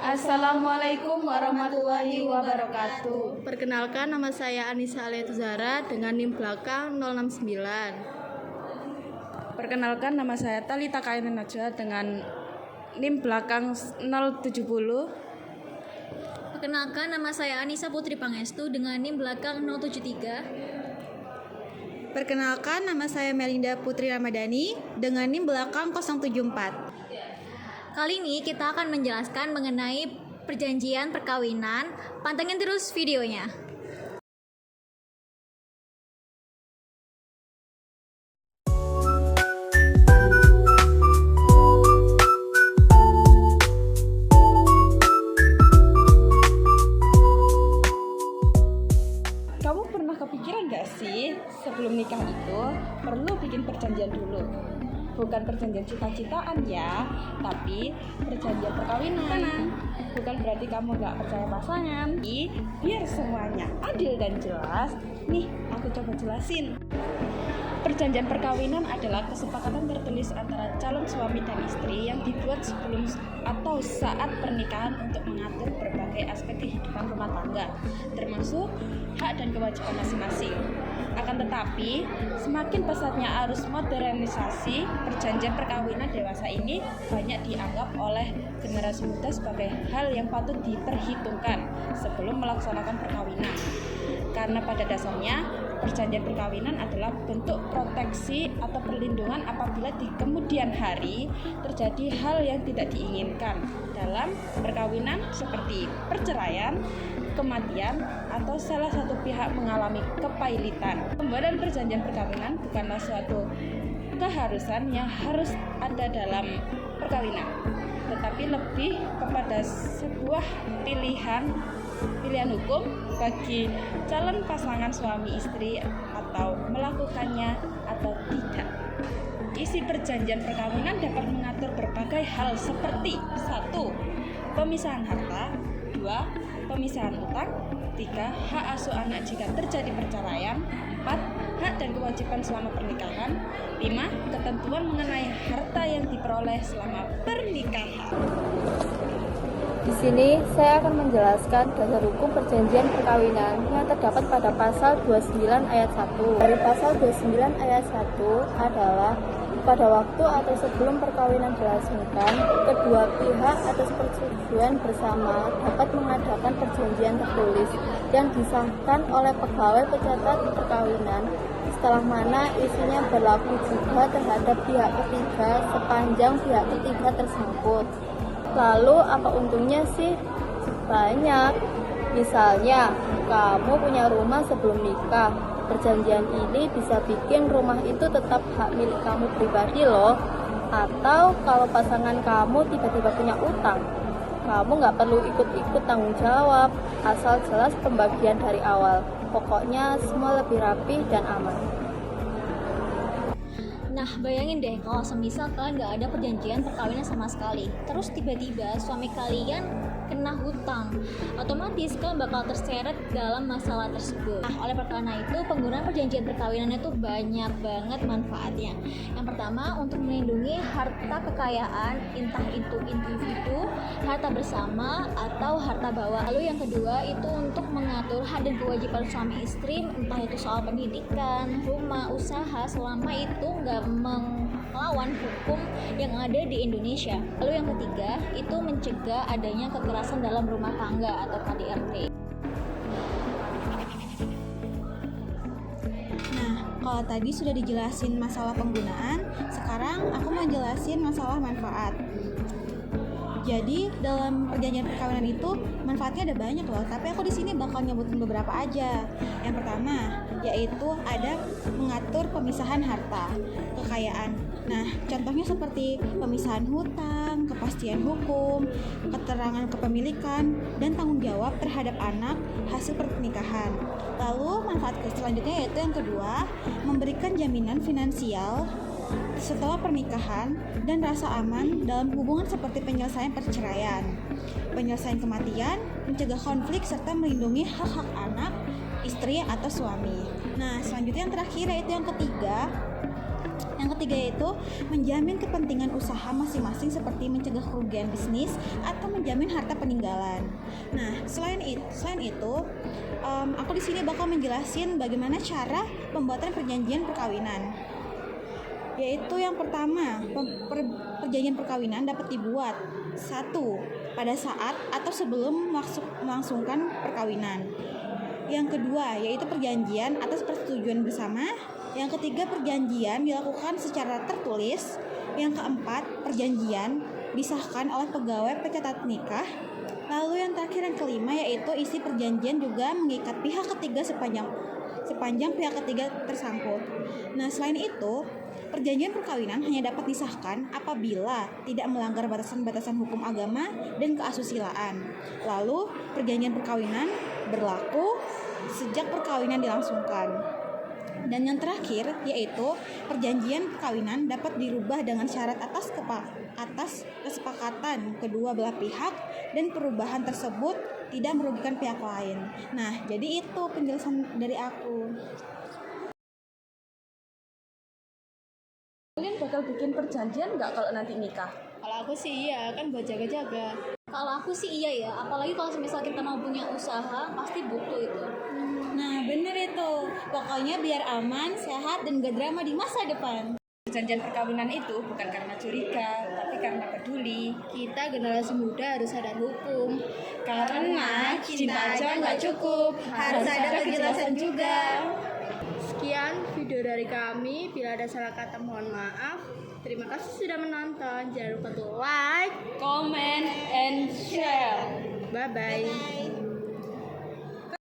Assalamualaikum warahmatullahi wabarakatuh. Perkenalkan, nama saya Anissa Aletuzara dengan NIM belakang 069. Perkenalkan, nama saya Talita Kainan Najwa dengan NIM belakang 070. Perkenalkan, nama saya Anissa Putri Pangestu dengan NIM belakang 073. Perkenalkan, nama saya Melinda Putri Ramadhani dengan NIM belakang 074. Kali ini kita akan menjelaskan mengenai perjanjian perkawinan. Pantengin terus videonya. Kamu pernah kepikiran gak sih sebelum nikah itu perlu bikin perjanjian dulu? Bukan perjanjian cita-citaan ya, tapi perjanjian perkawinan. Bukan berarti kamu gak percaya pasangan. Biar semuanya adil dan jelas, nih aku coba jelasin. Perjanjian perkawinan adalah kesepakatan tertulis antara calon suami dan istri yang dibuat sebelum atau saat pernikahan untuk mengatur berbagai aspek kehidupan rumah tangga, termasuk hak dan kewajiban masing-masing. Akan tetapi, semakin pesatnya arus modernisasi, perjanjian perkawinan dewasa ini banyak dianggap oleh generasi muda sebagai hal yang patut diperhitungkan sebelum melaksanakan perkawinan. Karena pada dasarnya, perjanjian perkawinan adalah bentuk proteksi atau perlindungan apabila di kemudian hari terjadi hal yang tidak diinginkan dalam perkawinan seperti perceraian, kematian, atau salah satu pihak mengalami kepailitan. Pembuatan perjanjian perkawinan bukanlah suatu keharusan yang harus ada dalam perkawinan, tetapi lebih kepada sebuah pilihan hukum bagi calon pasangan suami istri atau melakukannya atau tidak. Isi perjanjian perkawinan dapat mengatur berbagai hal seperti 1. Pemisahan harta, 2. Pemisahan utang, 3. Hak asuh anak jika terjadi perceraian, 4. Hak dan kewajiban selama pernikahan, 5. Ketentuan mengenai harta yang diperoleh selama pernikahan. Di sini saya akan menjelaskan dasar hukum perjanjian perkawinan yang terdapat pada pasal 29 ayat 1. Dari pasal 29 ayat 1 adalah pada waktu atau sebelum perkawinan dilangsungkan, kedua pihak atas persetujuan bersama dapat mengadakan perjanjian tertulis yang disahkan oleh pegawai pencatat perkawinan, setelah mana isinya berlaku juga terhadap pihak ketiga sepanjang pihak ketiga tersangkut. Lalu apa untungnya sih? Banyak. Misalnya, kamu punya rumah sebelum nikah. Perjanjian ini bisa bikin rumah itu tetap hak milik kamu pribadi loh. Atau kalau pasangan kamu tiba-tiba punya utang, kamu nggak perlu ikut-ikut tanggung jawab, asal jelas pembagian dari awal. Pokoknya semua lebih rapi dan aman. Nah, bayangin deh kalau semisal kalian gak ada perjanjian perkawinan sama sekali, terus tiba-tiba suami kalian kena hutang, otomatis kalian bakal terseret dalam masalah tersebut. Nah, oleh karena itu penggunaan perjanjian perkawinan itu banyak banget manfaatnya. Yang pertama, untuk melindungi harta kekayaan, entah itu individu, harta bersama, atau harta bawah. Lalu yang kedua itu untuk mengatur hak dan kewajiban suami istri, entah itu soal pendidikan, rumah, usaha, selama itu nggak melawan hukum yang ada di Indonesia. Lalu yang ketiga itu mencegah adanya kekerasan dalam rumah tangga atau KDRT. Nah, kalau tadi sudah dijelasin masalah penggunaan, sekarang aku mau jelasin masalah manfaat. Jadi dalam perjanjian perkawinan itu manfaatnya ada banyak loh, tapi aku di sini bakal nyebutin beberapa aja. Yang pertama yaitu ada mengatur pemisahan harta kekayaan. Nah, contohnya seperti pemisahan hutang, kepastian hukum, keterangan kepemilikan, dan tanggung jawab terhadap anak hasil pernikahan. Lalu manfaat selanjutnya yaitu yang kedua, memberikan jaminan finansial setelah pernikahan dan rasa aman dalam hubungan seperti penyelesaian perceraian, penyelesaian kematian, mencegah konflik serta melindungi hak-hak anak, istri atau suami. Nah, selanjutnya yang terakhir yaitu yang ketiga. Yang ketiga yaitu menjamin kepentingan usaha masing-masing seperti mencegah kerugian bisnis atau menjamin harta peninggalan. Nah, selain itu, aku di sini bakal menjelasin bagaimana cara pembuatan perjanjian perkawinan. Yaitu yang pertama, perjanjian perkawinan dapat dibuat 1. Pada saat atau sebelum melangsungkan perkawinan. Yang kedua, yaitu perjanjian atas persetujuan bersama. Yang ketiga, perjanjian dilakukan secara tertulis. Yang keempat, perjanjian disahkan oleh pegawai pencatat nikah. Lalu yang terakhir, yang kelima, yaitu isi perjanjian juga mengikat pihak ketiga sepanjang pihak ketiga tersangkut. Nah, selain itu, perjanjian perkawinan hanya dapat disahkan apabila tidak melanggar batasan-batasan hukum agama dan keasusilaan. Lalu, perjanjian perkawinan berlaku sejak perkawinan dilangsungkan. Dan yang terakhir, yaitu perjanjian perkawinan dapat dirubah dengan syarat atas kesepakatan kedua belah pihak dan perubahan tersebut tidak merugikan pihak lain. Nah, jadi itu penjelasan dari aku. Kalian bakal bikin perjanjian nggak kalau nanti nikah? Kalau aku sih iya, kan buat jaga-jaga. Kalau aku sih iya ya, apalagi kalau misal kita mau punya usaha, pasti butuh itu. Nah, bener itu. Pokoknya biar aman, sehat, dan gak drama di masa depan. Perjanjian perkawinan itu bukan karena curiga, tapi karena peduli. Kita generasi muda harus sadar hukum. Karena cinta aja nggak cukup, harus ada kejelasan juga. Sekian video dari kami. Bila ada salah kata mohon maaf. Terima kasih sudah menonton. Jangan lupa like, Comment and share. bye-bye.